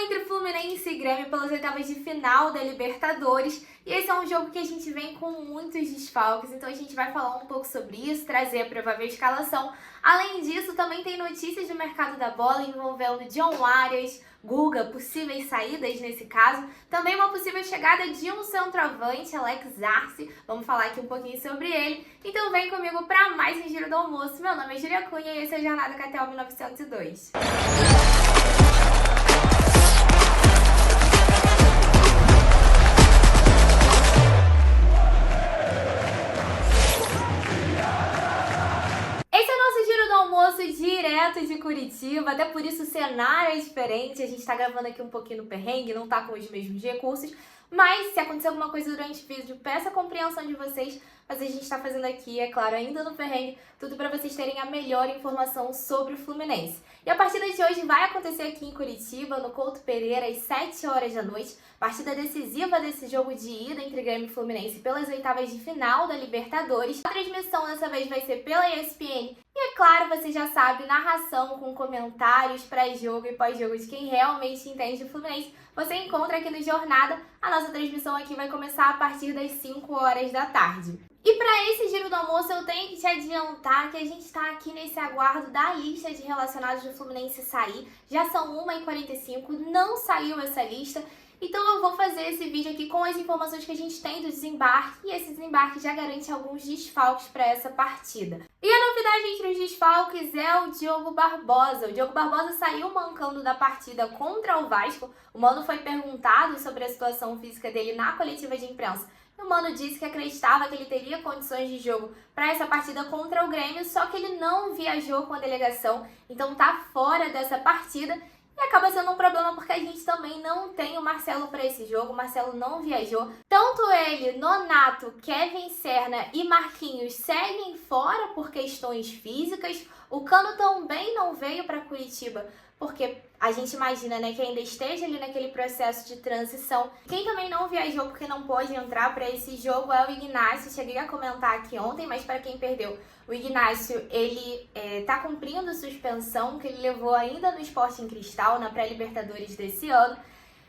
entre Fluminense e Grêmio pelas oitavas de final da Libertadores. E esse é um jogo que a gente vem com muitos desfalques, então a gente vai falar um pouco sobre isso, trazer a provável escalação. Além disso, também tem notícias do mercado da bola envolvendo John Arias, Guga, possíveis saídas nesse caso. Também uma possível chegada de um centroavante, Alex Arce. Vamos falar aqui um pouquinho sobre ele. Então vem comigo para mais um Giro do Almoço. Meu nome é Julia Cunha e esse é a Jornada KTO 1902. Direto de Curitiba, até por isso o cenário é diferente, a gente tá gravando aqui um pouquinho no perrengue, não tá com os mesmos recursos, mas se acontecer alguma coisa durante o vídeo, peço a compreensão de vocês, mas a gente tá fazendo aqui, é claro, ainda no perrengue, tudo para vocês terem a melhor informação sobre o Fluminense. E a partida de hoje vai acontecer aqui em Curitiba, no Couto Pereira, às 7 horas da noite, partida decisiva desse jogo de ida entre Grêmio e Fluminense pelas oitavas de final da Libertadores. A transmissão dessa vez vai ser pela ESPN e, é claro, você já sabe, narração com comentários pré-jogo e pós-jogo de quem realmente entende o Fluminense. Você encontra aqui no Jornada. A nossa transmissão aqui vai começar a partir das 5 horas da tarde. E para esse Giro do Almoço eu tenho que te adiantar que a gente está aqui nesse aguardo da lista de relacionados do Fluminense sair. Já são 1h45, não saiu essa lista. Então eu vou fazer esse vídeo aqui com as informações que a gente tem do desembarque, e esse desembarque já garante alguns desfalques para essa partida. E a novidade entre os desfalques é o Diogo Barbosa. O Diogo Barbosa saiu mancando da partida contra o Vasco. O Mano foi perguntado sobre a situação física dele na coletiva de imprensa. O Mano disse que acreditava que ele teria condições de jogo para essa partida contra o Grêmio, só que ele não viajou com a delegação, então tá fora dessa partida. E acaba sendo um problema porque a gente também não tem o Marcelo para esse jogo, o Marcelo não viajou. Tanto ele, Nonato, Kevin Serna e Marquinhos seguem fora por questões físicas. O Cano também não veio para Curitiba porque a gente imagina, né, que ainda esteja ali naquele processo de transição. Quem também não viajou porque não pôde entrar para esse jogo é o Ignacio. Cheguei a comentar aqui ontem, mas para quem perdeu, o Ignacio, ele tá cumprindo suspensão que ele levou ainda no Sporting Cristal, na pré-Libertadores desse ano,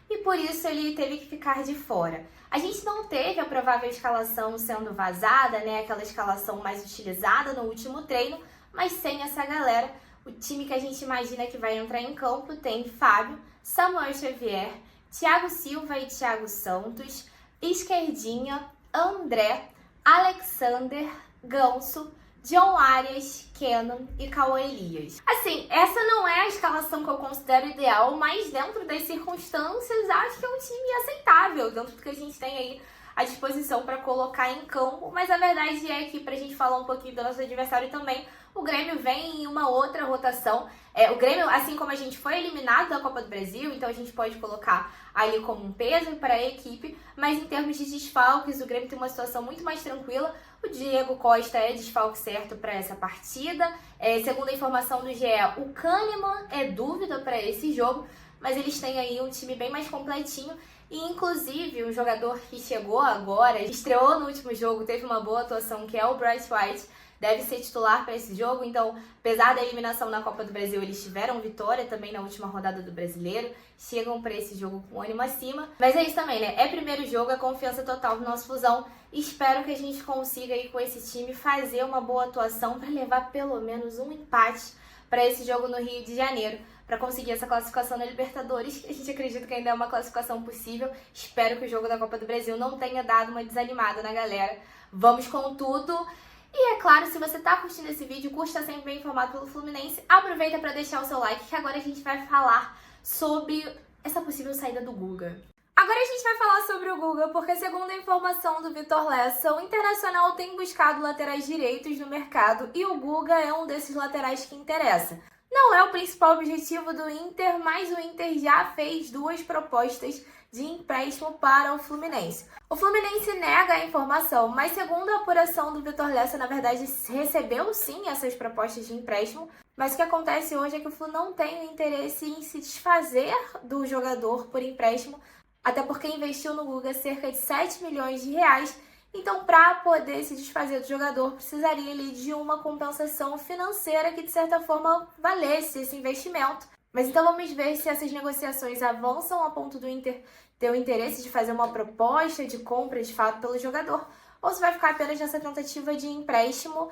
e por isso ele teve que ficar de fora. A gente não teve a provável escalação sendo vazada, né, aquela escalação mais utilizada no último treino, mas sem essa galera. O time que a gente imagina que vai entrar em campo tem Fábio, Samuel Xavier, Thiago Silva e Thiago Santos, Esquerdinha, André, Alexander, Ganso, John Arias, Kenan e Cauã Elias. Assim, essa não é a escalação que eu considero ideal, mas dentro das circunstâncias acho que é um time aceitável, dentro do que a gente tem aí à disposição para colocar em campo. Mas a verdade é que, pra gente falar um pouquinho do nosso adversário também, o Grêmio vem em uma outra rotação. O Grêmio, assim como a gente foi eliminado da Copa do Brasil, então a gente pode colocar ali como um peso para a equipe, mas em termos de desfalques, o Grêmio tem uma situação muito mais tranquila. O Diego Costa é desfalque certo para essa partida. Segundo a informação do GE, o Kahneman é dúvida para esse jogo, mas eles têm aí um time bem mais completinho. E, inclusive, um jogador que chegou agora, estreou no último jogo, teve uma boa atuação, que é o Bryce White, deve ser titular para esse jogo. Então, apesar da eliminação na Copa do Brasil, eles tiveram vitória também na última rodada do Brasileiro, chegam para esse jogo com ânimo acima. Mas é isso também, né? É primeiro jogo, é confiança total no nosso Flusão. Espero que a gente consiga aí com esse time fazer uma boa atuação para levar pelo menos um empate para esse jogo no Rio de Janeiro, para conseguir essa classificação na Libertadores. A gente acredita que ainda é uma classificação possível. Espero que o jogo da Copa do Brasil não tenha dado uma desanimada na galera. Vamos com tudo! E é claro, se você tá curtindo esse vídeo, curte estar sempre bem informado pelo Fluminense, aproveita para deixar o seu like, que agora a gente vai falar sobre essa possível saída do Guga. Agora a gente vai falar sobre o Guga, porque segundo a informação do Vitor Lessa, o Internacional tem buscado laterais direitos no mercado e o Guga é um desses laterais que interessa. Não é o principal objetivo do Inter, mas o Inter já fez 2 propostas de empréstimo para o Fluminense. O Fluminense nega a informação, mas segundo a apuração do Vitor Lessa, na verdade recebeu sim essas propostas de empréstimo, mas o que acontece hoje é que o Flu não tem interesse em se desfazer do jogador por empréstimo, até porque investiu no Guga cerca de 7 milhões de reais. Então, para poder se desfazer do jogador, precisaria ali de uma compensação financeira que, de certa forma, valesse esse investimento. Mas então vamos ver se essas negociações avançam a ponto do Inter ter o interesse de fazer uma proposta de compra de fato pelo jogador, ou se vai ficar apenas nessa tentativa de empréstimo.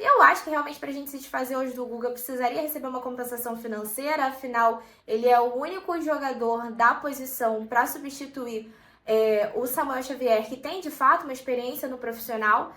Eu acho que realmente para a gente se desfazer hoje do Guga precisaria receber uma compensação financeira, afinal ele é o único jogador da posição para substituir o Samuel Xavier, que tem de fato uma experiência no profissional.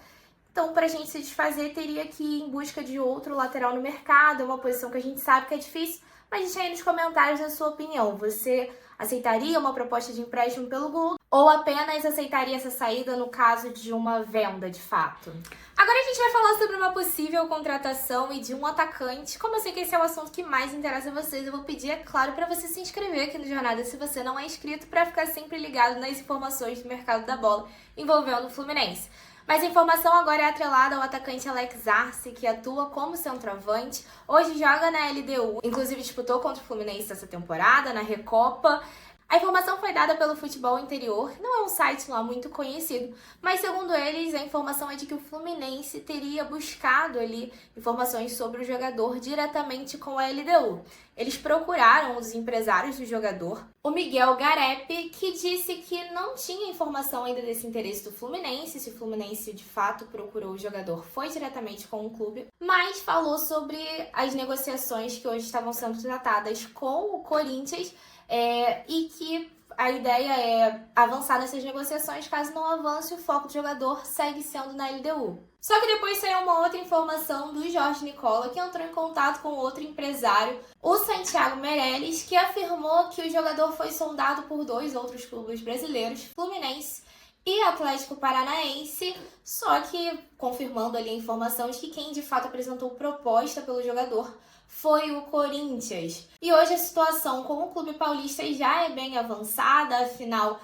Então, para a gente se desfazer, teria que ir em busca de outro lateral no mercado, uma posição que a gente sabe que é difícil. Mas deixa aí nos comentários a sua opinião. Você aceitaria uma proposta de empréstimo pelo Guga ou apenas aceitaria essa saída no caso de uma venda de fato? Agora a gente vai falar sobre uma possível contratação e de um atacante. Como eu sei que esse é o assunto que mais interessa a vocês, eu vou pedir, é claro, para você se inscrever aqui no Jornada se você não é inscrito, para ficar sempre ligado nas informações do mercado da bola envolvendo o Fluminense. Mas a informação agora é atrelada ao atacante Alex Arce, que atua como centroavante. Hoje joga na LDU, inclusive disputou contra o Fluminense essa temporada, na Recopa. A informação foi dada pelo Futebol Interior, que não é um site lá muito conhecido, mas segundo eles, a informação é de que o Fluminense teria buscado ali informações sobre o jogador diretamente com a LDU. Eles procuraram os empresários do jogador, o Miguel Garep, que disse que não tinha informação ainda desse interesse do Fluminense, se o Fluminense de fato procurou o jogador foi diretamente com o clube, mas falou sobre as negociações que hoje estavam sendo tratadas com o Corinthians, e que a ideia é avançar nessas negociações. Caso não avance, o foco do jogador segue sendo na LDU. Só que depois saiu uma outra informação do Jorge Nicola, que entrou em contato com outro empresário, o Santiago Meirelles, que afirmou que o jogador foi sondado por 2 outros clubes brasileiros, Fluminense e Atlético Paranaense, só que confirmando ali a informação de que quem de fato apresentou proposta pelo jogador foi o Corinthians. E hoje a situação com o clube paulista já é bem avançada, afinal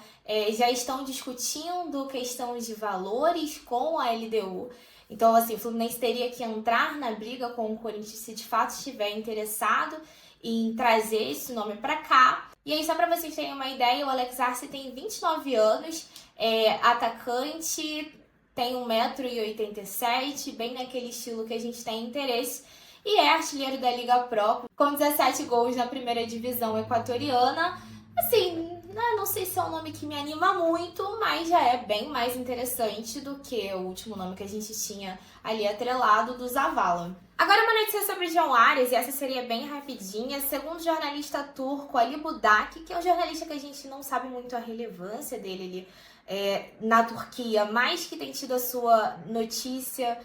já estão discutindo questão de valores com a LDU. Então, assim, o Fluminense teria que entrar na briga com o Corinthians se de fato estiver interessado em trazer esse nome para cá. E aí, só para vocês terem uma ideia, o Alex Arce tem 29 anos, atacante, tem 1,87 m, bem naquele estilo que a gente tem interesse, e é artilheiro da Liga Pro, com 17 gols na primeira divisão equatoriana. Assim, não sei se é um nome que me anima muito, mas já é bem mais interessante do que o último nome que a gente tinha ali atrelado, do Zavala. Agora uma notícia sobre o John Arias, e essa seria bem rapidinha. Segundo o jornalista turco Ali Budak, que é um jornalista que a gente não sabe muito a relevância dele ali na Turquia, mas que tem tido a sua notícia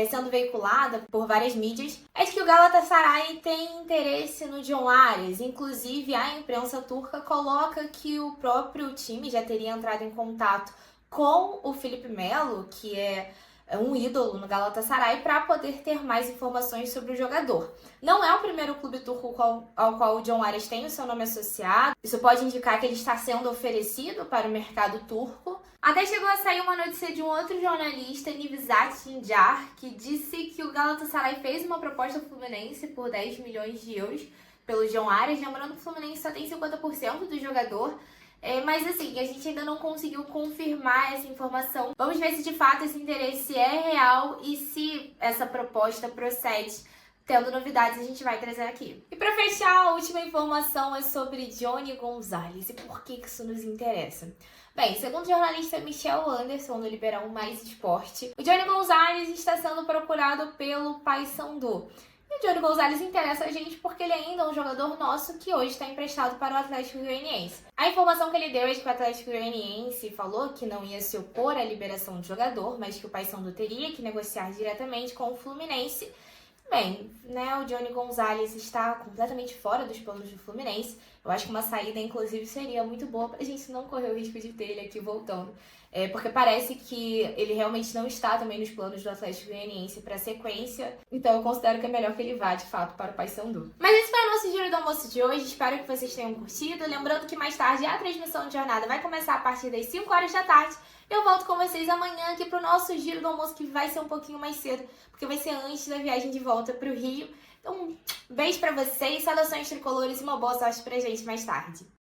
sendo veiculada por várias mídias, é de que o Galatasaray tem interesse no John Arias. Inclusive, a imprensa turca coloca que o próprio time já teria entrado em contato com o Felipe Melo, que é um ídolo no Galatasaray, para poder ter mais informações sobre o jogador. Não é o primeiro clube turco ao qual o John Arias tem o seu nome associado. Isso pode indicar que ele está sendo oferecido para o mercado turco. Até chegou a sair uma notícia de um outro jornalista, Nivzat Sinjar, que disse que o Galatasaray fez uma proposta ao Fluminense por 10 milhões de euros pelo John Arias. Lembrando que o Fluminense só tem 50% do jogador. Mas assim, a gente ainda não conseguiu confirmar essa informação. Vamos ver se de fato esse interesse é real e se essa proposta procede. Tendo novidades, a gente vai trazer aqui. E para fechar, a última informação é sobre Johnny Gonzalez. E por que isso nos interessa? Bem, segundo o jornalista Michel Anderson, do Liberal Mais Esporte, o Johnny Gonzalez está sendo procurado pelo Paysandu. E o Johnny Gonzalez interessa a gente porque ele ainda é um jogador nosso que hoje está emprestado para o Atlético Goianiense. A informação que ele deu é de que o Atlético Goianiense falou que não ia se opor à liberação do jogador, mas que o Paysandu teria que negociar diretamente com o Fluminense. Bem, o Johnny Gonzalez está completamente fora dos planos do Fluminense. Eu acho que uma saída, inclusive, seria muito boa para a gente não correr o risco de ter ele aqui voltando. Porque parece que ele realmente não está também nos planos do Atlético Goianiense para a sequência. Então eu considero que é melhor que ele vá, de fato, para o Paysandu. Mas esse foi o nosso Giro do Almoço de hoje. Espero que vocês tenham curtido. Lembrando que mais tarde a transmissão de jornada vai começar a partir das 5 horas da tarde. Eu volto com vocês amanhã aqui pro nosso Giro do Almoço, que vai ser um pouquinho mais cedo, porque vai ser antes da viagem de volta pro Rio. Então, beijo pra vocês, saudações tricolores e uma boa sorte pra gente mais tarde.